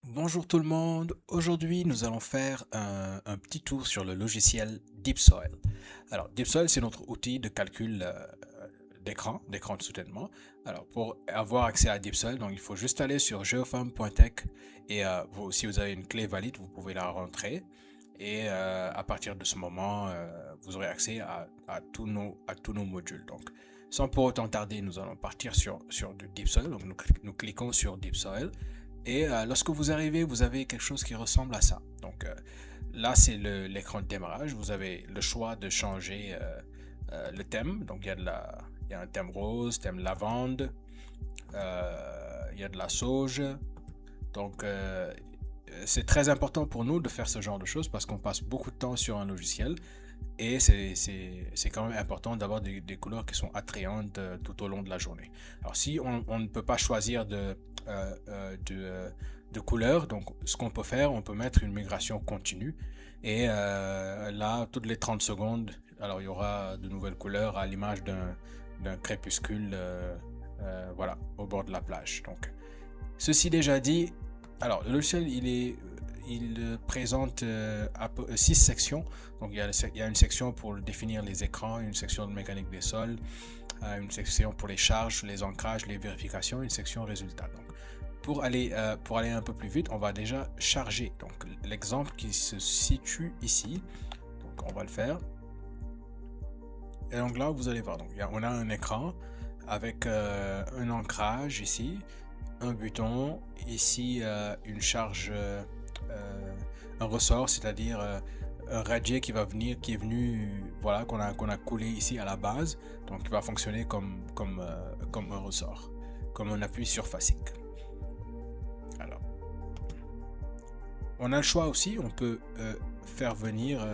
Bonjour tout le monde, aujourd'hui nous allons faire un petit tour sur le logiciel DeepSoil. Alors DeepSoil c'est notre outil de calcul d'écran de soutènement. Alors pour avoir accès à DeepSoil, donc il faut juste aller sur geofarm.tech et si vous avez une clé valide, vous pouvez la rentrer et à partir de ce moment, vous aurez accès à tous nos modules. Donc sans pour autant tarder, nous allons partir sur du DeepSoil. Donc nous cliquons sur DeepSoil. Et lorsque vous arrivez, vous avez quelque chose qui ressemble à ça. Donc là, c'est l'écran de démarrage. Vous avez le choix de changer le thème. Donc il y a un thème rose, thème lavande, il y a de la sauge. Donc c'est très important pour nous de faire ce genre de choses parce qu'on passe beaucoup de temps sur un logiciel et c'est quand même important d'avoir des couleurs qui sont attrayantes tout au long de la journée. Alors si on ne peut pas choisir euh, euh, de, euh, de couleurs, donc ce qu'on peut faire, on peut mettre une migration continue et là, toutes les 30 secondes, alors il y aura de nouvelles couleurs à l'image d'un crépuscule voilà, au bord de la plage. Donc, ceci déjà dit, alors le logiciel il présente 6 sections. Donc il y a une section pour définir les écrans, une section de mécanique des sols, une section pour les charges, les ancrages, les vérifications, une section résultats. Donc pour aller un peu plus vite, on va déjà charger. Donc l'exemple qui se situe ici. Donc on va le faire. Et donc là vous allez voir. Donc on a un écran avec un ancrage ici, un button, ici une charge, un ressort, c'est-à-dire un radier qui va venir, qui est venu, voilà, qu'on a coulé ici à la base, donc qui va fonctionner comme un ressort, comme un appui surfacique. Alors, on a le choix aussi, on peut faire venir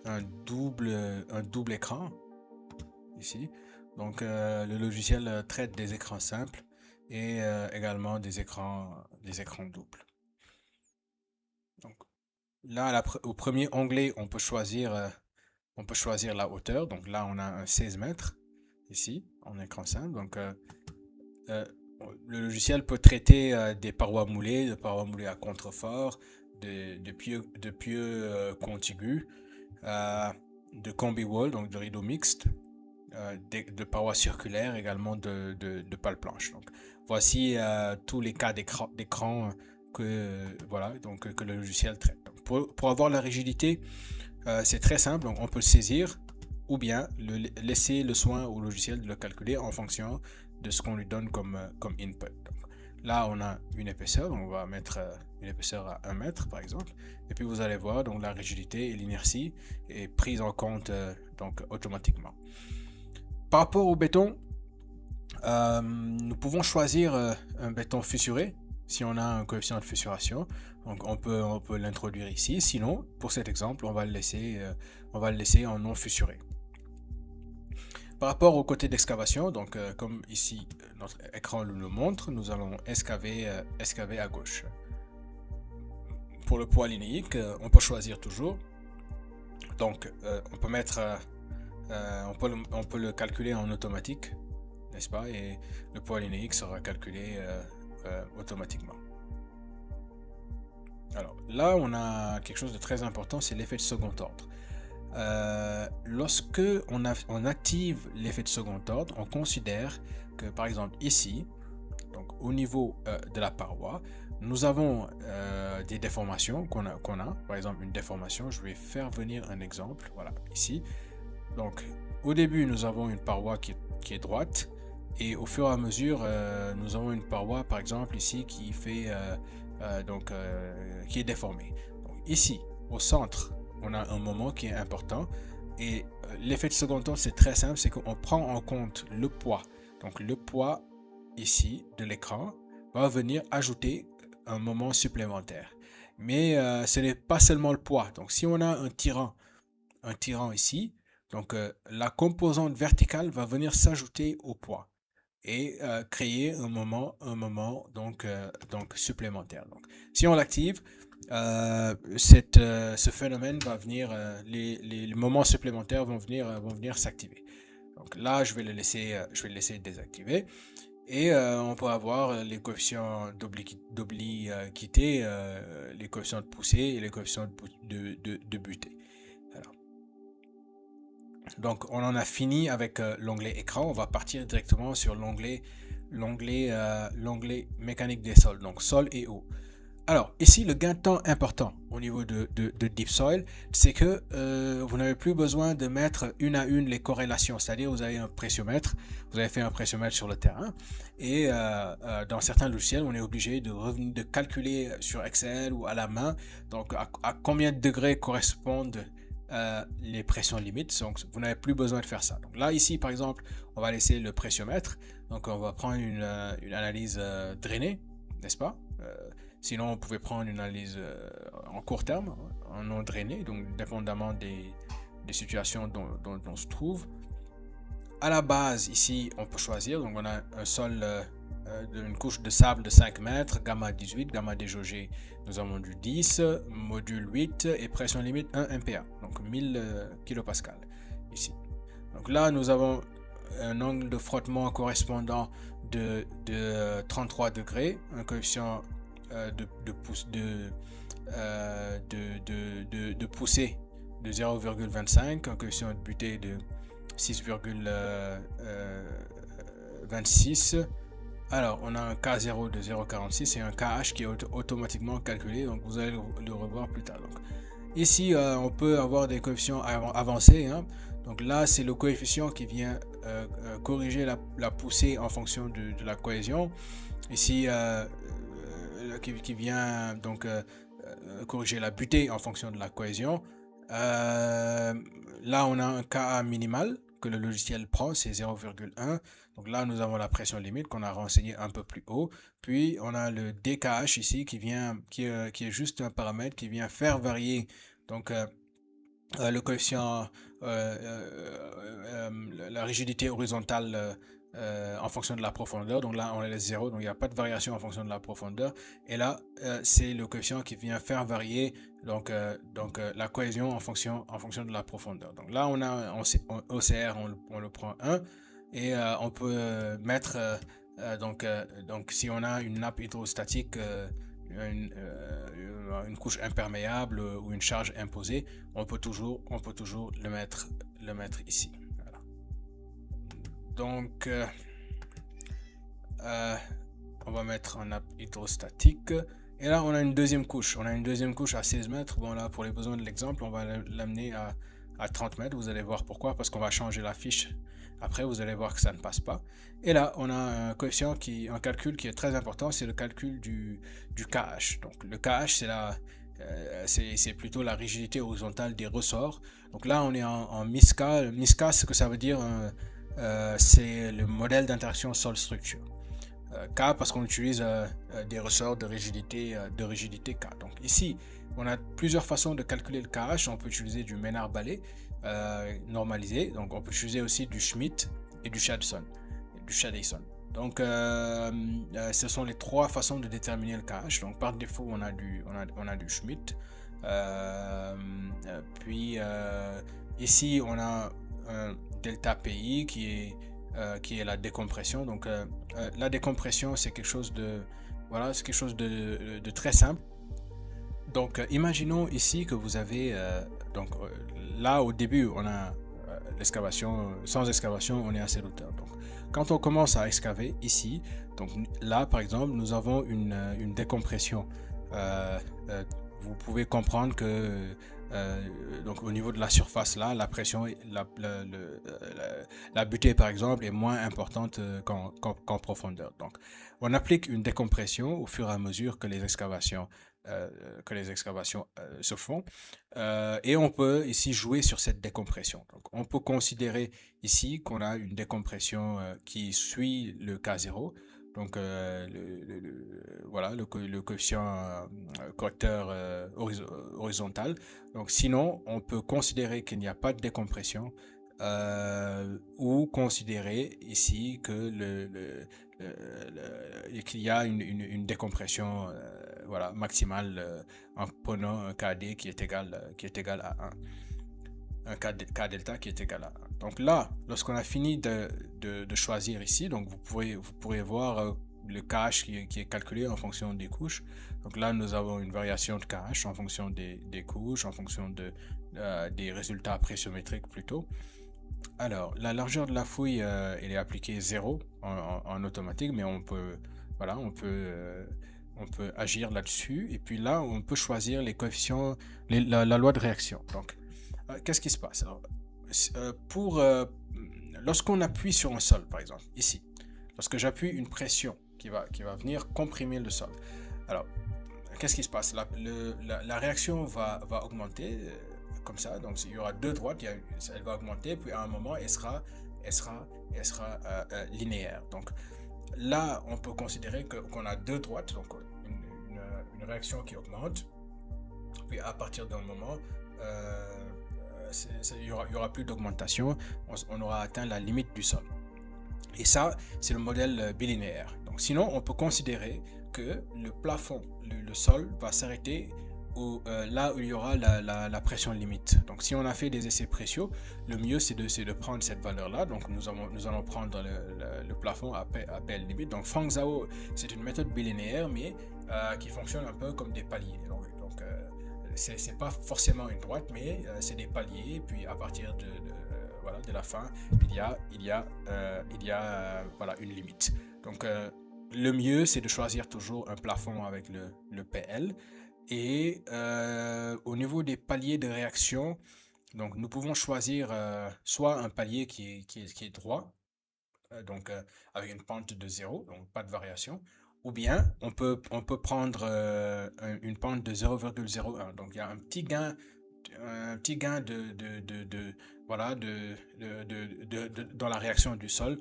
un double écran ici. Donc le logiciel traite des écrans simples et également des écrans doubles. Donc là, au premier onglet, on peut choisir la hauteur. Donc là, on a un 16 mètres ici en écran simple. Donc euh, le logiciel peut traiter des parois moulées, de parois moulées à contrefort, de pieux contigus, euh, de combi wall, donc de rideaux mixtes, de parois circulaires, également de pales planches. Donc, voici tous les cas d'écran voilà, donc, que le logiciel traite. Donc, pour avoir la rigidité, c'est très simple. Donc, on peut le saisir ou bien laisser le soin au logiciel de le calculer en fonction de ce qu'on lui donne comme input. Donc, là, on a une épaisseur. Donc on va mettre une épaisseur à 1 mètre, par exemple. Et puis, vous allez voir, donc, la rigidité et l'inertie est prise en compte donc, automatiquement. Par rapport au béton, nous pouvons choisir un béton fissuré si on a un coefficient de fissuration. Donc on peut l'introduire ici. Sinon, pour cet exemple, on va le laisser en non fissuré. Par rapport au côté d'excavation, donc comme ici notre écran le montre, nous allons excaver à gauche. Pour le poids linéique, on peut choisir toujours. Donc on peut mettre, on peut le calculer en automatique, n'est-ce pas? Et le poids linéique sera calculé automatiquement. Alors là, on a quelque chose de très important, c'est l'effet de second ordre. Lorsque on active l'effet de second ordre, on considère que par exemple ici, donc au niveau de la paroi, nous avons des déformations qu'on a. Par exemple, une déformation, je vais faire venir un exemple, voilà, ici. Donc au début, nous avons une paroi qui est droite. Et au fur et à mesure, nous avons une paroi, par exemple, ici, qui fait qui est déformée. Donc, ici, au centre, on a un moment qui est important. Et l'effet de second ordre, c'est très simple, c'est qu'on prend en compte le poids. Donc, le poids ici de l'écran va venir ajouter un moment supplémentaire. Mais ce n'est pas seulement le poids. Donc, si on a un tirant ici, donc la composante verticale va venir s'ajouter au poids et créer un moment donc supplémentaire. Donc, si on l'active, ce phénomène va venir, les moments supplémentaires vont venir s'activer. Donc là, je vais le laisser désactiver. Et on peut avoir les coefficients d'obliquité, les coefficients de poussée et les coefficients de butée. Alors, donc on en a fini avec l'onglet écran. On va partir directement sur l'onglet mécanique des sols, donc sol et eau. Alors, ici, le gain de temps important au niveau de Deep Soil, c'est que vous n'avez plus besoin de mettre une à une les corrélations. C'est-à-dire, vous avez un pressiomètre, vous avez fait un pressiomètre sur le terrain, et dans certains logiciels, on est obligé de calculer sur Excel ou à la main, donc à combien de degrés correspondent les pressions limites. Donc, vous n'avez plus besoin de faire ça. Donc là, ici, par exemple, on va laisser le pressiomètre. Donc, on va prendre une analyse drainée, n'est-ce pas? Sinon, on pouvait prendre une analyse en court terme, en non drainé, donc dépendamment des situations dont on se trouve. À la base, ici, on peut choisir. Donc, on a un sol d'une couche de sable de 5 mètres, gamma 18, gamma déjaugé, nous avons du 10, module 8 et pression limite 1 MPa, donc 1000 kPa ici. Donc là, nous avons un angle de frottement correspondant de 33 degrés, un coefficient de poussée de 0,25, un coefficient de butée de 6,26. Alors, on a un K0 de 0,46 et un KH qui est automatiquement calculé, donc vous allez le revoir plus tard. Donc, ici, on peut avoir des coefficients avancés, hein. Donc là, c'est le coefficient qui vient corriger la poussée en fonction de la cohésion. Ici, qui vient donc corriger la butée en fonction de la cohésion. Là, on a un Ka minimal que le logiciel prend, c'est 0,1. Donc là, nous avons la pression limite qu'on a renseigné un peu plus haut. Puis, on a le DKH ici qui est juste un paramètre qui vient faire varier donc le coefficient, la rigidité horizontale en fonction de la profondeur. Donc là, on est à 0, donc il n'y a pas de variation en fonction de la profondeur. Et là, c'est le coefficient qui vient faire varier donc la cohésion en fonction de la profondeur. Donc là, on a un OCR, on le prend 1. Et on peut mettre, donc si on a une nappe hydrostatique, une couche imperméable ou une charge imposée, on peut toujours le mettre ici. Voilà. Donc, on va mettre un nappe hydrostatique. Et là, on a une deuxième couche. On a une deuxième couche à 16 mètres. Bon, là, pour les besoins de l'exemple, on va l'amener à 30 mètres. Vous allez voir pourquoi. Parce qu'on va changer la fiche. Après, vous allez voir que ça ne passe pas. Et là, on a un coefficient un calcul qui est très important. C'est le calcul du KH. Donc, le KH, c'est plutôt la rigidité horizontale des ressorts. Donc là, on est en MISCA. Le MISCA, ce que ça veut dire, c'est le modèle d'interaction sol-structure. K parce qu'on utilise des ressorts de rigidité K. Donc ici, on a plusieurs façons de calculer le KH. On peut utiliser du Ménard-Ballet normalisé. Donc on peut utiliser aussi du Schmidt et du Chadson. Donc ce sont les trois façons de déterminer le KH. Donc par défaut, on a du Schmidt. Puis ici, on a un delta PI qui est la décompression. Donc la décompression, c'est quelque chose de très simple. Donc imaginons ici que vous avez là au début on a l'excavation, sans excavation on est à cette hauteur. Donc quand on commence à excaver ici, donc là par exemple nous avons une décompression. Vous pouvez comprendre que donc au niveau de la surface là, la pression, la butée par exemple est moins importante qu'en profondeur. Donc on applique une décompression au fur et à mesure que les excavations se font, et on peut ici jouer sur cette décompression. Donc on peut considérer ici qu'on a une décompression qui suit le K0. Donc le coefficient correcteur horizontal. Donc sinon, on peut considérer qu'il n'y a pas de décompression ou considérer ici que qu'il y a une décompression maximale en prenant un KD qui est égal à 1. un K delta qui est égal à 1. Donc là, lorsqu'on a fini de choisir ici, donc vous pourrez voir le KH qui est calculé en fonction des couches. Donc là, nous avons une variation de KH en fonction des couches, en fonction des résultats pressiométriques plutôt. Alors, la largeur de la fouille, elle est appliquée 0 en automatique, mais on peut, voilà, on peut agir là-dessus. Et puis là, on peut choisir les coefficients, la loi de réaction. Donc, qu'est-ce qui se passe? Alors, lorsqu'on appuie sur un sol, par exemple, ici, lorsque j'appuie une pression qui va venir comprimer le sol, alors, qu'est-ce qui se passe? La réaction va augmenter comme ça, donc il y aura deux droites, elle va augmenter, puis à un moment, elle sera linéaire. Donc là, on peut considérer qu'on a deux droites, donc une réaction qui augmente, puis à partir d'un moment, il y aura plus d'augmentation, on aura atteint la limite du sol. Et ça, c'est le modèle bilinéaire. Donc sinon, on peut considérer que le plafond, le sol va s'arrêter là où il y aura la pression limite. Donc si on a fait des essais précieux, le mieux c'est de prendre cette valeur-là. Donc nous allons prendre le plafond à belle limite. Donc Fang Zhao, c'est une méthode bilinéaire, mais qui fonctionne un peu comme des paliers. Donc c'est pas forcément une droite, mais c'est des paliers. Et puis à partir de la fin, il y a voilà, une limite. Donc le mieux c'est de choisir toujours un plafond avec le PL. Et au niveau des paliers de réaction, donc nous pouvons choisir soit un palier qui est droit, donc avec une pente de 0, donc pas de variation, ou bien on peut prendre une pente de 0,01. Donc il y a un petit gain voilà, dans la réaction du sol.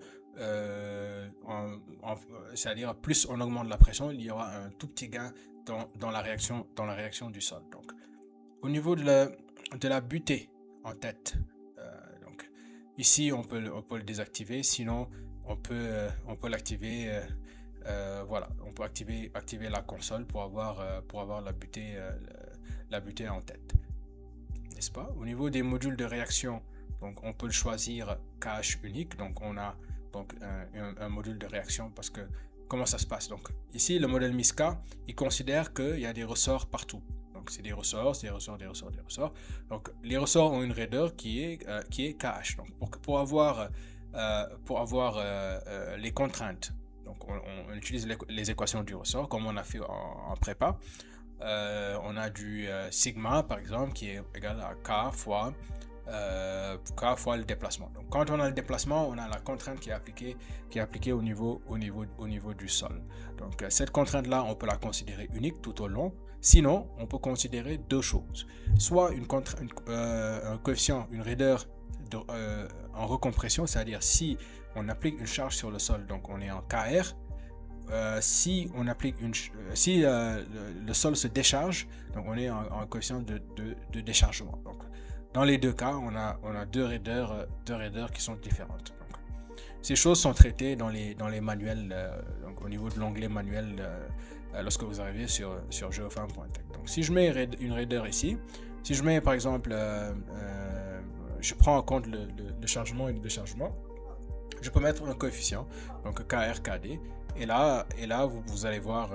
C'est-à-dire plus on augmente la pression, il y aura un tout petit gain dans la réaction du sol. Donc au niveau de la butée en tête, donc ici on peut le désactiver, sinon on peut l'activer. Voilà, on peut activer la console pour avoir la butée en tête, n'est-ce pas? Au niveau des modules de réaction, donc on peut le choisir KH unique. Donc on a donc un module de réaction, parce que comment ça se passe? Donc ici le modèle MISCA, il considère qu'il y a des ressorts partout. Donc c'est des ressorts. Donc les ressorts ont une raideur qui est KH. Donc pour avoir les contraintes, donc on utilise les équations du ressort comme on a fait en prépa. On a du sigma par exemple qui est égal à K fois le déplacement. Donc quand on a le déplacement, on a la contrainte qui est appliquée au niveau du sol. Donc cette contrainte là, on peut la considérer unique tout au long. Sinon, on peut considérer deux choses: soit un coefficient, une raideur en recompression, c'est-à-dire si on applique une charge sur le sol, donc on est en KR. Si on applique si le sol se décharge, donc on est en coefficient de déchargement. Donc dans les deux cas, on a deux raideurs qui sont différentes. Donc, ces choses sont traitées dans les manuels, donc au niveau de l'onglet manuel, lorsque vous arrivez sur geofarm.tech. Donc si je mets une raideur ici, si je mets par exemple, je prends en compte le chargement et le déchargement, je peux mettre un coefficient, donc KRKD, et là vous allez voir,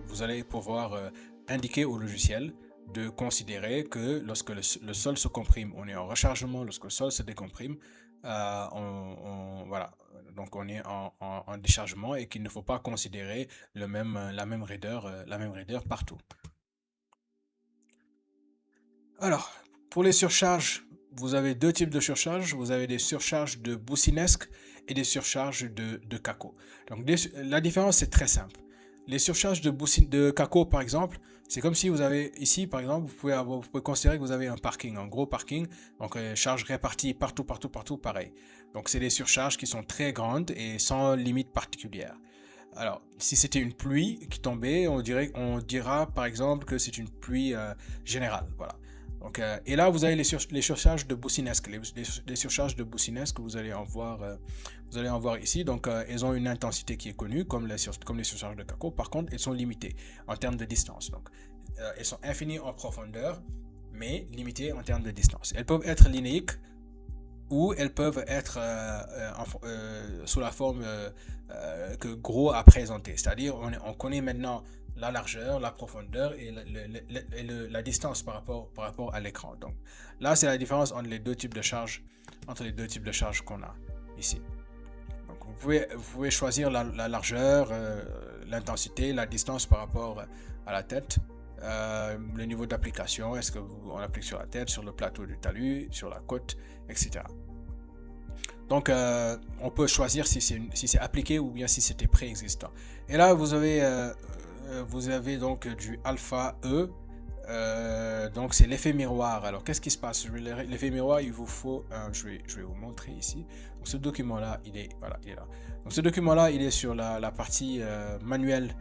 vous allez pouvoir indiquer au logiciel de considérer que lorsque le sol se comprime, on est en rechargement. Lorsque le sol se décomprime, voilà, donc on est en déchargement, et qu'il ne faut pas considérer la même raideur partout. Alors, pour les surcharges, vous avez deux types de surcharges. Vous avez des surcharges de boussinesque et des surcharges de Kako. Donc la différence est très simple. Les surcharges de Kako, par exemple, c'est comme si vous avez ici, par exemple, vous pouvez considérer que vous avez un parking, un gros parking, donc charges réparties partout, pareil. Donc c'est des surcharges qui sont très grandes et sans limite particulière. Alors, si c'était une pluie qui tombait, on dira par exemple que c'est une pluie générale, voilà. Donc, et là, vous avez les surcharges de boussinesque. Les surcharges de boussinesque, vous allez en voir ici. Donc, elles ont une intensité qui est connue, comme les surcharges de Kako. Par contre, elles sont limitées en termes de distance. Donc, elles sont infinies en profondeur, mais limitées en termes de distance. Elles peuvent être linéiques ou elles peuvent être sous la forme que gros a présenté. C'est-à-dire, on connaît maintenant la largeur, la profondeur et la distance par rapport à l'écran. Donc là, c'est la différence entre les deux types de charges, qu'on a ici. Donc vous pouvez choisir la largeur, l'intensité, la distance par rapport à la tête, le niveau d'application, est-ce que on applique sur la tête, sur le plateau du talus, sur la côte, etc. Donc on peut choisir si c'est appliqué ou bien si c'était préexistant. Et là vous avez donc du alpha E. Donc c'est l'effet miroir. Alors qu'est-ce qui se passe? L'effet miroir, il vous faut, je vais vous montrer ici. Donc ce document là, il est là. Donc ce document là, il est sur la partie manuelle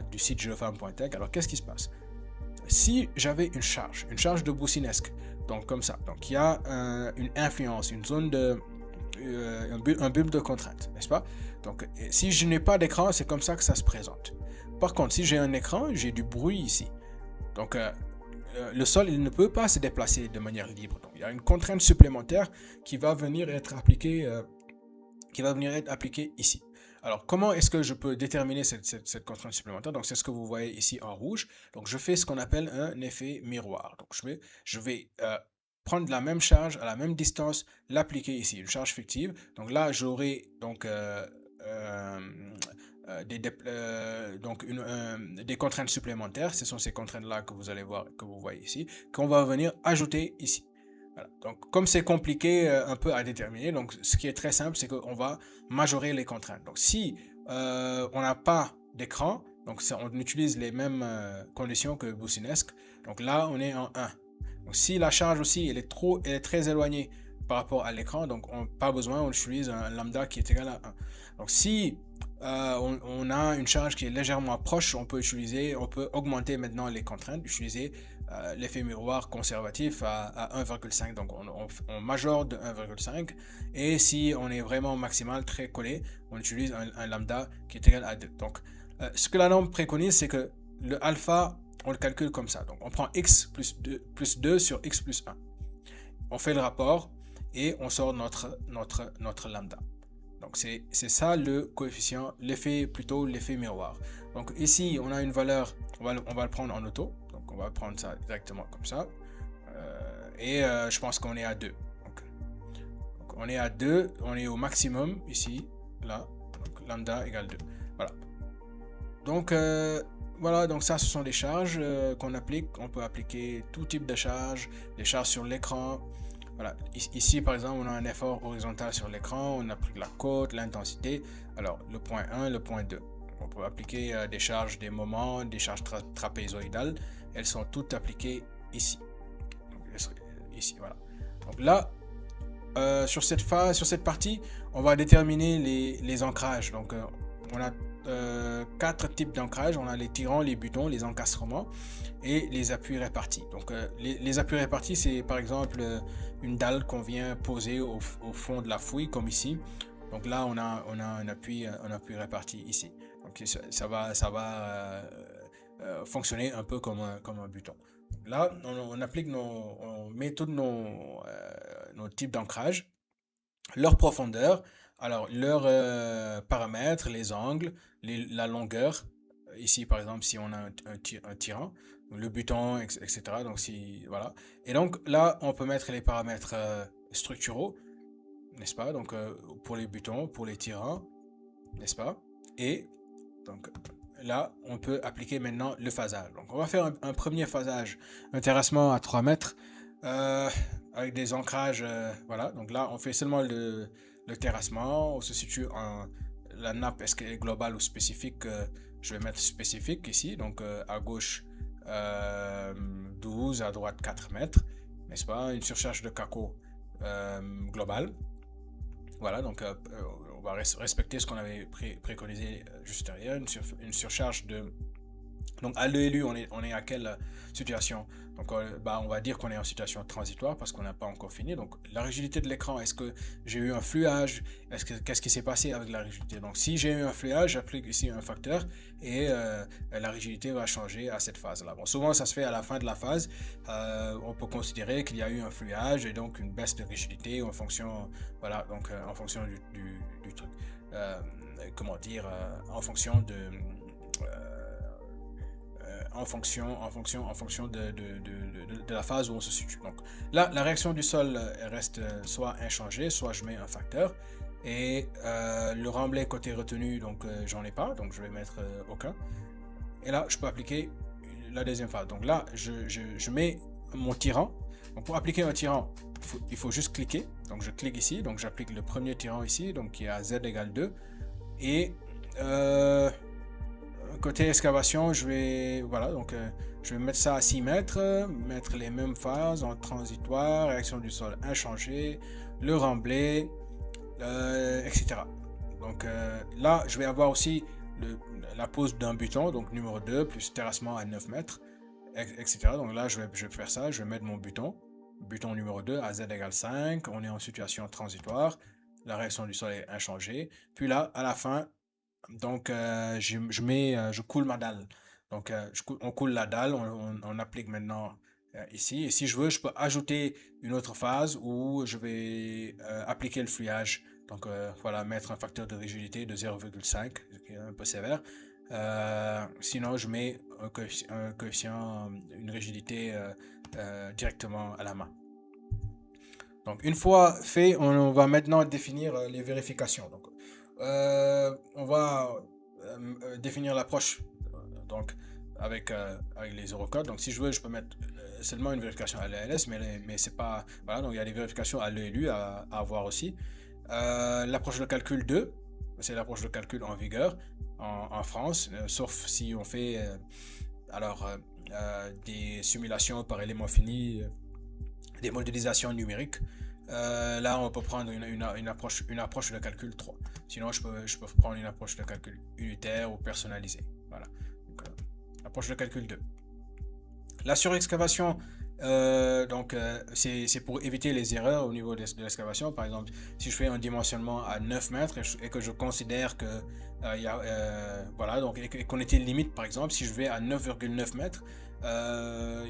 du site geofam.tech. Alors qu'est-ce qui se passe? Si j'avais une charge de boussinesque, donc comme ça, donc il y a une influence, une zone un bulbe de contrainte, n'est-ce pas? Donc si je n'ai pas d'écran, c'est comme ça que ça se présente. Par contre, si j'ai un écran, j'ai du bruit ici. Donc le sol, il ne peut pas se déplacer de manière libre. Donc il y a une contrainte supplémentaire qui va venir être appliquée ici. Alors comment est-ce que je peux déterminer cette contrainte supplémentaire? Donc c'est ce que vous voyez ici en rouge. Donc je fais ce qu'on appelle un effet miroir. Donc je vais prendre la même charge à la même distance, l'appliquer ici, une charge fictive. Donc là j'aurai donc des contraintes supplémentaires. Ce sont ces contraintes là que vous allez voir, que vous voyez ici, qu'on va venir ajouter ici. Voilà. Donc comme c'est compliqué un peu à déterminer, donc ce qui est très simple, c'est qu'on va majorer les contraintes. Donc si on n'a pas d'écran, donc on utilise les mêmes conditions que Boussinesque. Donc là on est en 1. Donc si la charge aussi elle est très éloignée par rapport à l'écran, donc pas besoin, on utilise un lambda qui est égal à 1. Donc si on a une charge qui est légèrement proche, on peut augmenter maintenant les contraintes, utiliser l'effet miroir conservatif à 1,5. Donc on majore de 1,5. Et si on est vraiment maximal, très collé, on utilise un lambda qui est égal à 2. Donc ce que la norme préconise, c'est que le alpha, on le calcule comme ça. Donc on prend x plus 2 sur x plus 1. On fait le rapport et on sort notre lambda. Donc c'est ça le coefficient, l'effet miroir. Donc ici on a une valeur, on va le prendre en auto. Donc on va prendre ça directement comme ça. Je pense qu'on est à 2. Donc on est à 2, on est au maximum ici, là. Donc lambda égale 2. Voilà. Donc voilà, donc ça ce sont les charges qu'on applique. On peut appliquer tout type de charges, des charges sur l'écran. Voilà. Ici, par exemple, on a un effort horizontal sur l'écran, on applique la côte, l'intensité. Alors, le point 1, le point 2. On peut appliquer des charges, des moments, des charges trapézoïdales. Elles sont toutes appliquées ici. Donc, ici, voilà. Donc là, sur cette partie, on va déterminer les ancrages. Donc, on a 4 types d'ancrage. On a les tirants, les butons, les encastrements et les appuis répartis. Donc les appuis répartis, c'est par exemple une dalle qu'on vient poser au fond de la fouille, comme ici. Donc là on a un appui réparti ici. Donc ça va fonctionner un peu comme un buton. Donc là on met tous nos types d'ancrage, leur profondeur, alors leurs paramètres, les angles, la longueur. Ici par exemple si on a un tirant, le buton, etc. Donc voilà. Et donc là on peut mettre les paramètres structuraux, n'est-ce pas? Donc pour les butons, pour les tirants, n'est-ce pas? Et donc là on peut appliquer maintenant le phasage. Donc on va faire un premier phasage, un terrassement à 3 mètres avec des ancrages, voilà. Donc là on fait seulement le terrassement. On se situe la nappe, est-ce qu'elle est globale ou spécifique? Je vais mettre spécifique ici. Donc à gauche 12, à droite 4 mètres, n'est-ce pas? Une surcharge de Kako globale. Voilà, donc on va respecter ce qu'on avait préconisé juste derrière, une surcharge de Donc à l'ELU, on est à quelle situation? Donc on va dire qu'on est en situation transitoire parce qu'on n'a pas encore fini. Donc la rigidité de l'écran, est-ce que j'ai eu un fluage? Qu'est-ce qui s'est passé avec la rigidité? Donc si j'ai eu un fluage, j'applique ici un facteur et la rigidité va changer à cette phase-là. Bon, souvent ça se fait à la fin de la phase. On peut considérer qu'il y a eu un fluage et donc une baisse de rigidité en fonction, voilà, donc en fonction du truc. Comment dire, en fonction de de la phase où on se situe. Donc là, la réaction du sol reste soit inchangée, soit je mets un facteur. Et le remblai côté retenu, donc j'en ai pas, donc je vais mettre aucun. Et là, je peux appliquer la deuxième phase. Donc là, je mets mon tirant. Donc pour appliquer un tirant, il faut juste cliquer. Donc je clique ici, donc j'applique le premier tirant ici, donc qui est à z égale 2. Et côté excavation, je vais mettre ça à 6 mètres, mettre les mêmes phases en transitoire, réaction du sol inchangée, le remblai, etc. Donc là, je vais avoir aussi la pose d'un buton, donc numéro 2, plus terrassement à 9 mètres, etc. Donc là, je vais faire ça, je vais mettre mon buton numéro 2 à z égale 5, on est en situation transitoire, la réaction du sol est inchangée. Puis là, à la fin, donc je coule ma dalle. Donc on coule la dalle, on applique maintenant ici. Et si je veux, je peux ajouter une autre phase où je vais appliquer le fluage. Donc voilà, mettre un facteur de rigidité de 0,5, qui est un peu sévère. Sinon, je mets un coefficient, une rigidité directement à la main. Donc une fois fait, on va maintenant définir les vérifications. Donc on va définir l'approche donc avec les eurocodes. Donc si je veux, je peux mettre seulement une vérification à l'ALS, mais c'est pas, voilà, donc il y a des vérifications à l'ELU à avoir aussi. L'approche de calcul 2, c'est l'approche de calcul en vigueur en France, sauf si on fait des simulations par éléments finis, des modélisations numériques. Là, on peut prendre une approche de calcul 3. Sinon, je peux prendre une approche de calcul unitaire ou personnalisée. Voilà. Donc, approche de calcul 2. La surexcavation, c'est pour éviter les erreurs au niveau de l'excavation. Par exemple, si je fais un dimensionnement à 9 mètres et que je considère que voilà, donc, et qu'on était limite, par exemple, si je vais à 9,9 mètres,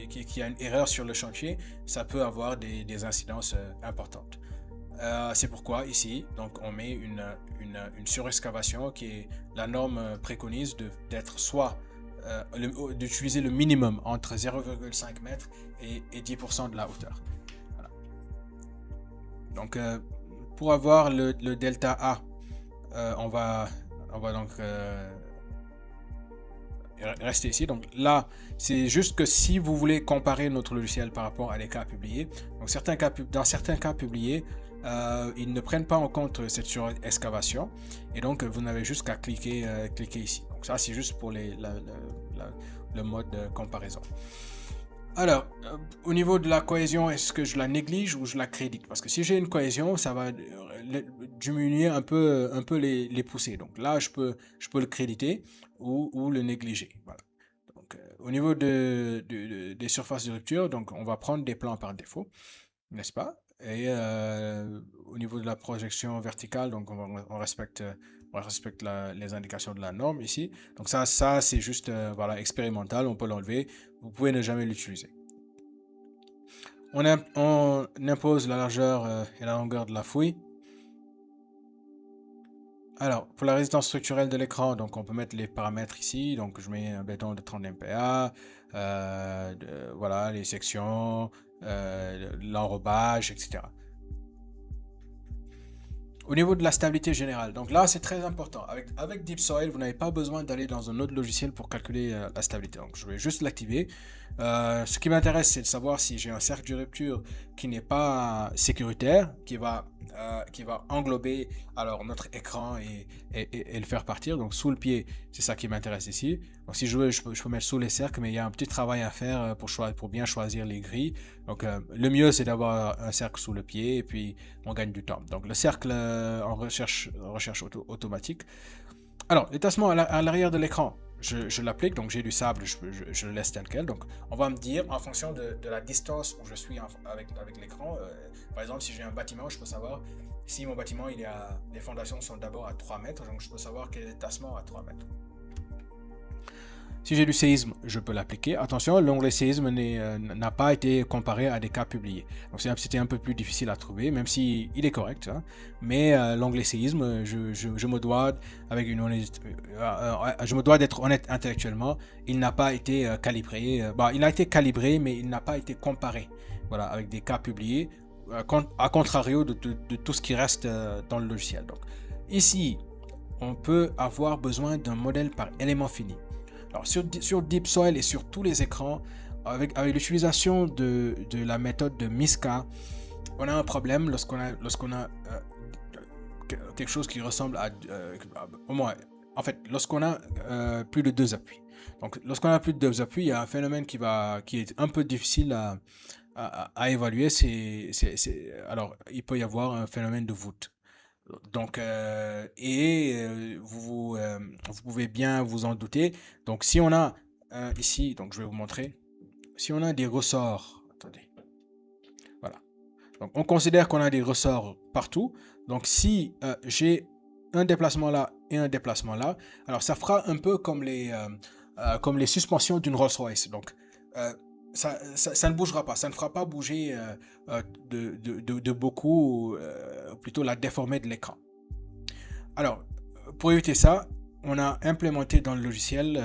qu'il y a une erreur sur le chantier, ça peut avoir des incidences importantes. C'est pourquoi ici, donc, on met une surexcavation qui est la norme préconise d'être soit d'utiliser le minimum entre 0,5 mètres et 10% de la hauteur. Voilà. Donc pour avoir le delta A, on va donc rester ici. Donc là, c'est juste que si vous voulez comparer notre logiciel par rapport à des cas publiés, donc dans certains cas publiés, ils ne prennent pas en compte cette surexcavation et donc vous n'avez juste qu'à cliquer ici. Donc ça, c'est juste pour le mode de comparaison. Alors, au niveau de la cohésion, est-ce que je la néglige ou je la crédite? Parce que si j'ai une cohésion, ça va diminuer un peu les poussées. Donc là, je peux le créditer ou le négliger. Voilà. Donc, au niveau des surfaces de rupture, donc on va prendre des plans par défaut, n'est-ce pas? Et au niveau de la projection verticale, donc on respecte les indications de la norme ici. Donc ça c'est juste voilà, expérimental, on peut l'enlever. Vous pouvez ne jamais l'utiliser. On impose la largeur et la longueur de la fouille. Alors, pour la résistance structurelle de l'écran, donc on peut mettre les paramètres ici. Donc je mets un béton de 30 MPa, voilà, les sections, l'enrobage, etc. Au niveau de la stabilité générale, donc là c'est très important. Avec Deep Soil, vous n'avez pas besoin d'aller dans un autre logiciel pour calculer la stabilité. Donc je vais juste l'activer. Ce qui m'intéresse, c'est de savoir si j'ai un cercle de rupture qui n'est pas sécuritaire, qui va englober alors notre écran et le faire partir. Donc sous le pied, c'est ça qui m'intéresse ici. Donc si je veux, je peux mettre sous les cercles, mais il y a un petit travail à faire pour bien choisir les grilles. Donc le mieux, c'est d'avoir un cercle sous le pied et puis on gagne du temps. Donc le cercle en recherche automatique. Alors, les tassements à l'arrière de l'écran. je l'applique, donc j'ai du sable, je le laisse tel quel. Donc on va me dire en fonction de la distance où je suis avec l'écran, par exemple si j'ai un bâtiment, je peux savoir si mon bâtiment les fondations sont d'abord à 3 mètres, donc je peux savoir quel est le tassement à 3 mètres. Si j'ai du séisme, je peux l'appliquer. Attention, l'onglet séisme n'a pas été comparé à des cas publiés. Donc c'était un peu plus difficile à trouver, même si il est correct. Hein. Mais l'onglet séisme, je me dois je me dois d'être honnête intellectuellement. Il n'a pas été calibré. Il a été calibré, mais il n'a pas été comparé. Voilà, avec des cas publiés, à contrario de tout ce qui reste dans le logiciel. Donc ici, on peut avoir besoin d'un modèle par élément fini. Alors sur DeepSoil et sur tous les écrans, avec l'utilisation de la méthode de MISCA, on a un problème lorsqu'on a quelque chose qui ressemble au moins, en fait, lorsqu'on a plus de 2 appuis. Donc lorsqu'on a plus de 2 appuis, il y a un phénomène qui est un peu difficile à évaluer. Alors il peut y avoir un phénomène de voûte. Donc, vous pouvez bien vous en douter. Donc, si on a ici, donc je vais vous montrer, si on a des ressorts, attendez, voilà. Donc, on considère qu'on a des ressorts partout. Donc, si j'ai un déplacement là et un déplacement là, alors ça fera un peu comme les suspensions d'une Rolls-Royce. Donc, ça ne bougera pas, ça ne fera pas bouger de beaucoup, plutôt la déformer de l'écran. Alors, pour éviter ça, on a implémenté dans le logiciel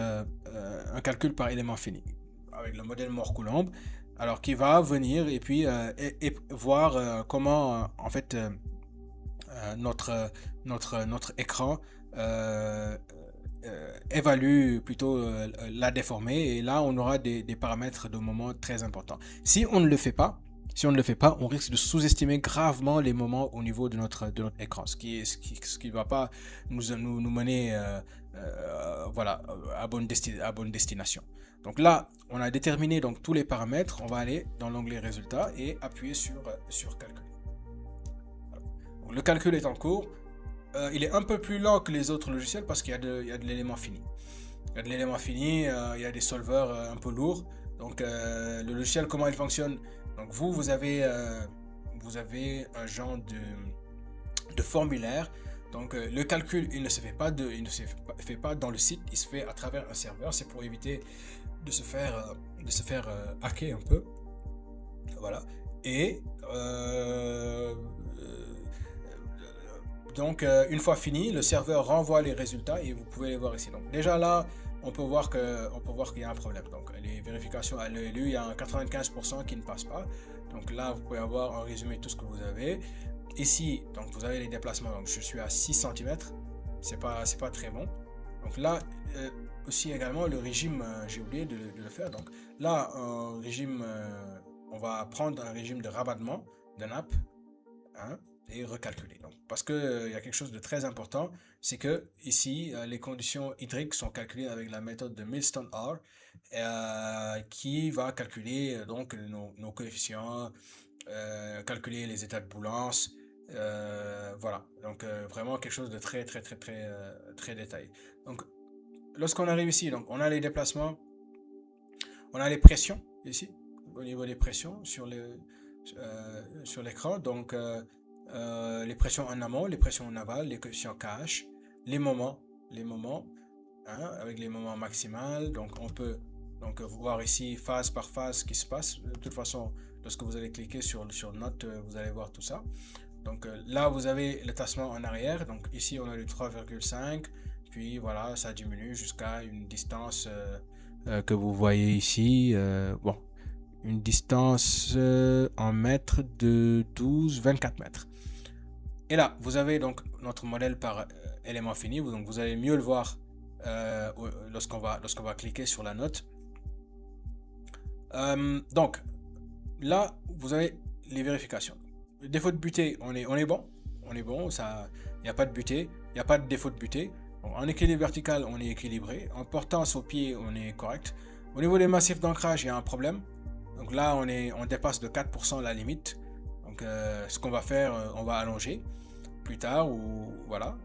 un calcul par élément fini avec le modèle Moore-Coulomb, alors qui va venir et puis et voir comment en fait notre écran évalue plutôt la déformer, et là on aura des paramètres de moments très importants. Si on ne le fait pas, on risque de sous-estimer gravement les moments au niveau de notre écran, ce qui ne va pas nous mener voilà, à bonne destination. Donc là, on a déterminé donc tous les paramètres. On va aller dans l'onglet résultats et appuyer sur calculer. Voilà. Donc, le calcul est en cours. Il est un peu plus lent que les autres logiciels parce qu'il y a de l'élément fini. Il y a de l'élément fini, il y a des solvers un peu lourds. Donc le logiciel, comment il fonctionne? Donc vous avez un genre de formulaire. Donc le calcul, il ne se fait pas dans le site, il se fait à travers un serveur. C'est pour éviter de se faire hacker un peu. Voilà. Et donc une fois fini, le serveur renvoie les résultats et vous pouvez les voir ici. Donc déjà là, on peut voir qu'il y a un problème. Donc les vérifications à l'œil nu, il y a un 95% qui ne passe pas. Donc là, vous pouvez avoir en résumé tout ce que vous avez. Ici, donc vous avez les déplacements. Donc je suis à 6 cm. C'est pas très bon. Donc là aussi également le régime, j'ai oublié de le faire. Donc là, on va prendre un régime de rabattement de nappe. Hein, et recalculer. Donc, parce que y a quelque chose de très important, c'est que ici les conditions hydriques sont calculées avec la méthode de Millstone-R qui va calculer donc nos coefficients, calculer les états de boulance, voilà. Donc vraiment quelque chose de très détaillé. Donc lorsqu'on arrive ici, donc on a les déplacements, on a les pressions ici au niveau des pressions sur l'écran. Donc les pressions en amont, les pressions en aval, les coefficients KH, les moments, hein, avec les moments maximales. Donc on peut voir ici phase par phase ce qui se passe. De toute façon, lorsque vous allez cliquer sur note, vous allez voir tout ça. Donc là vous avez le tassement en arrière. Donc ici on a le 3,5, puis voilà, ça diminue jusqu'à une distance que vous voyez ici. Bon, une distance en mètres de 24 mètres. Et là, vous avez donc notre modèle par élément fini. Donc vous allez mieux le voir lorsqu'on va cliquer sur la note. Donc là, vous avez les vérifications. Le défaut de butée, on est bon. Ça, il n'y a pas de butée, il n'y a pas de défaut de butée. Donc, en équilibre vertical, on est équilibré. En portance au pied, on est correct. Au niveau des massifs d'ancrage, il y a un problème. Donc là, on dépasse de 4% la limite. Donc ce qu'on va faire, on va allonger plus tard, ou voilà.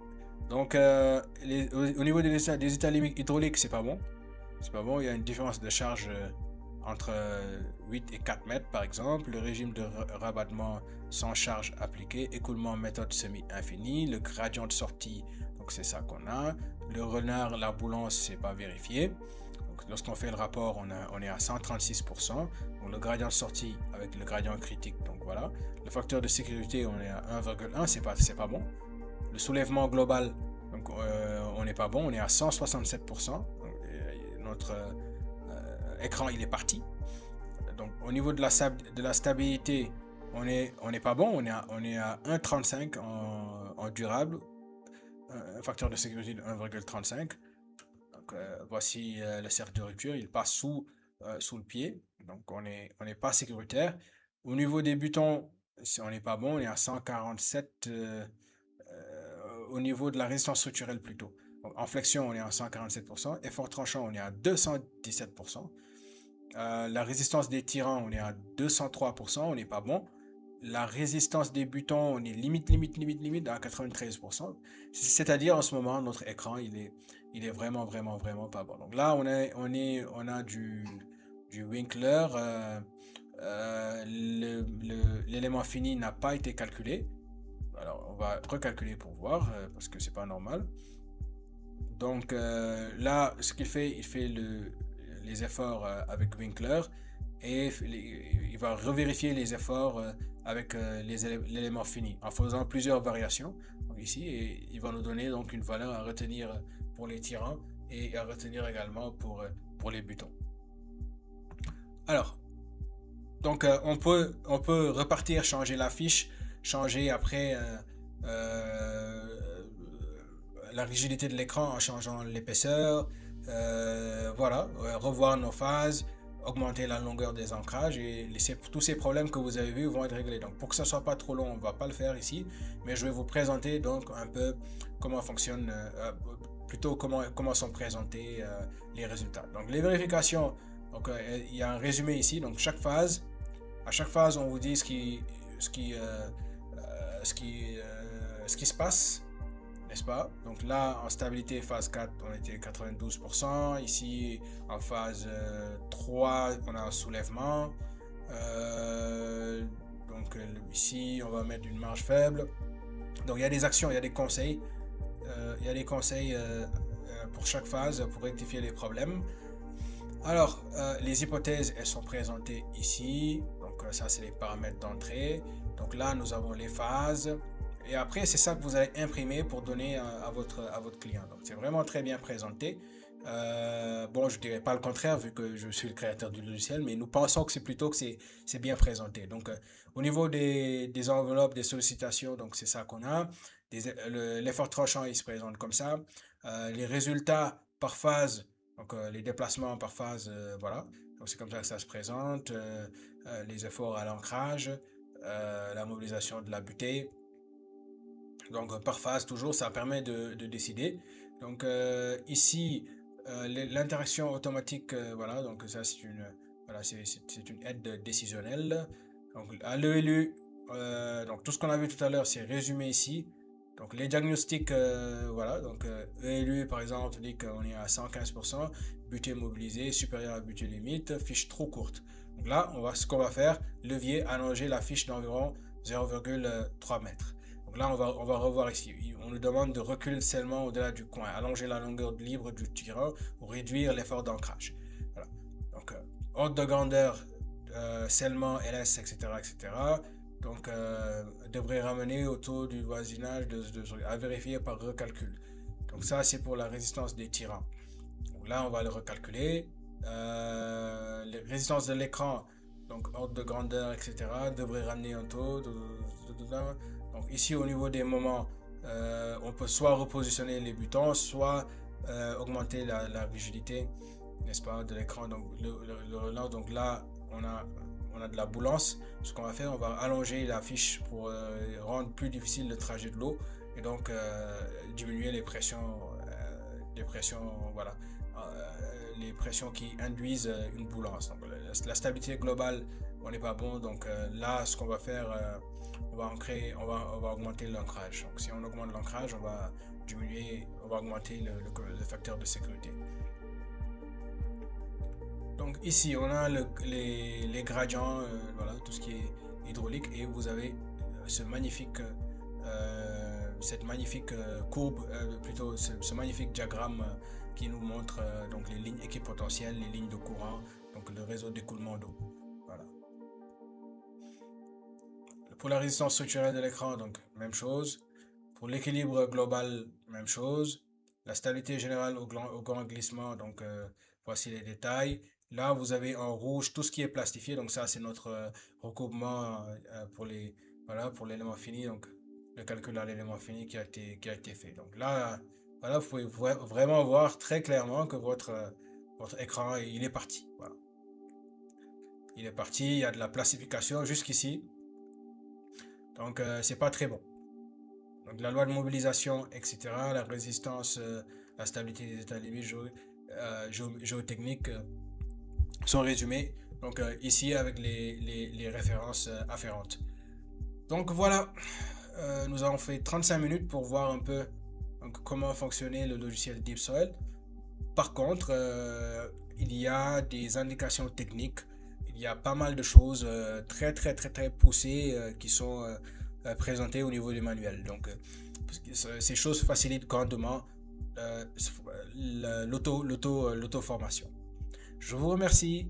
Donc, au niveau des états limites hydrauliques, c'est pas bon. C'est pas bon, il y a une différence de charge entre 8 et 4 mètres par exemple. Le régime de rabattement sans charge appliquée, écoulement méthode semi-infinie, le gradient de sortie, donc c'est ça qu'on a. Le renard, la boulance, c'est pas vérifié. Lorsqu'on fait le rapport, on est à 136%. Donc le gradient de sortie avec le gradient critique, donc voilà. Le facteur de sécurité, on est à 1,1, c'est pas bon. Le soulèvement global, donc on n'est pas bon, on est à 167%. Donc, notre écran, il est parti. Donc au niveau de la stabilité, on n'est pas bon, on est à 1,35 en durable, un facteur de sécurité de 1,35. Voici le cercle de rupture, il passe sous le pied, donc on n'est pas sécuritaire. Au niveau des butons, on n'est pas bon, on est à 147 au niveau de la résistance structurelle plutôt. Donc, en flexion, on est à 147%, effort tranchant, on est à 217%. La résistance des tirants, on est à 203%, on n'est pas bon. La résistance des butons, on est limite à 93%. C'est-à-dire en ce moment, notre écran, il est vraiment pas bon. Donc là, on a du Winkler. L'élément fini n'a pas été calculé. Alors, on va recalculer pour voir, parce que c'est pas normal. Donc là, ce qu'il fait, il fait les efforts avec Winkler et il va revérifier les efforts avec l'élément fini en faisant plusieurs variations donc ici, et il va nous donner donc une valeur à retenir pour les tirants et à retenir également pour les butons. Alors, donc on peut repartir, changer la fiche, changer après la rigidité de l'écran en changeant l'épaisseur, voilà, revoir nos phases, augmenter la longueur des ancrages, et tous ces problèmes que vous avez vus vont être réglés. Donc pour que ce soit pas trop long, on va pas le faire ici, mais je vais vous présenter donc un peu comment fonctionne, plutôt comment sont présentés les résultats. Donc les vérifications, donc il y a un résumé ici, donc à chaque phase on vous dit ce qui se passe, n'est-ce pas? Donc là, en stabilité phase 4, on était 92%. Ici, en phase 3, on a un soulèvement. Donc ici, on va mettre une marge faible. Donc il y a des actions, il y a des conseils. Il y a des conseils pour chaque phase pour rectifier les problèmes. Alors, les hypothèses, elles sont présentées ici. Donc ça, c'est les paramètres d'entrée. Donc là, nous avons les phases. Et après, c'est ça que vous allez imprimer pour donner à votre client. Donc, c'est vraiment très bien présenté. Bon, je ne dirais pas le contraire vu que je suis le créateur du logiciel, mais nous pensons que c'est plutôt que c'est bien présenté. Donc, au niveau des enveloppes, des sollicitations, donc c'est ça qu'on a. L'effort tranchant, il se présente comme ça. Les résultats par phase, donc les déplacements par phase, voilà. Donc, c'est comme ça que ça se présente. Les efforts à l'ancrage, la mobilisation de la butée. Donc par phase toujours, ça permet de décider. Donc ici, l'interaction automatique, voilà, donc ça c'est une aide décisionnelle. Donc à l'ELU, donc tout ce qu'on a vu tout à l'heure, c'est résumé ici. Donc les diagnostics, voilà, donc ELU par exemple dit qu'on est à 115%, butée mobilisée supérieure à butée limite, fiche trop courte. Donc là, ce qu'on va faire, levier, allonger la fiche d'environ 0,3 mètres. Donc là, on va revoir ici. On nous demande de reculer seulement au-delà du coin, allonger la longueur libre du tirant ou réduire l'effort d'ancrage. Voilà. Donc, ordre de grandeur, scellement, LS, etc., etc. Donc, devrait ramener autour du voisinage à vérifier par recalcul. Donc ça, c'est pour la résistance des tirants. Donc là, on va le recalculer. Les résistances de l'écran, donc ordre de grandeur, etc., devrait ramener un taux de. Donc ici au niveau des moments, on peut soit repositionner les butons, soit augmenter la rigidité, n'est-ce pas, de l'écran. Donc le relance, donc là on a de la boulance. Ce qu'on va faire, on va allonger la fiche pour rendre plus difficile le trajet de l'eau et donc diminuer les pressions, voilà, les pressions qui induisent une boulance. Donc la stabilité globale, on n'est pas bon. Donc là, ce qu'on va faire, on va augmenter l'ancrage. Donc si on augmente l'ancrage, on va diminuer, on va augmenter le facteur de sécurité. Donc ici, on a les gradients, voilà, tout ce qui est hydraulique, et vous avez cette magnifique courbe, plutôt ce magnifique diagramme qui nous montre donc les lignes équipotentielles, les lignes de courant, donc le réseau d'écoulement d'eau. Voilà. Pour la résistance structurelle de l'écran, donc même chose. Pour l'équilibre global, même chose. La stabilité générale au grand glissement, donc voici les détails. Là, vous avez en rouge tout ce qui est plastifié, donc ça c'est notre recoupement pour l'élément fini, donc le calcul à l'élément fini qui a été fait. Donc là, voilà, vous pouvez vraiment voir très clairement que votre écran, il est parti. Voilà. Il est parti, il y a de la plastification jusqu'ici. Donc c'est pas très bon. Donc la loi de mobilisation, etc., la résistance, la stabilité des états limites géotechniques sont résumés donc ici avec les références afférentes. Donc voilà, nous avons fait 35 minutes pour voir un peu donc, comment fonctionnait le logiciel DeepSoil. Par contre, il y a des indications techniques, il y a pas mal de choses très poussées qui sont présentées au niveau du manuel. Donc ces choses facilitent grandement l'auto-formation. Je vous remercie.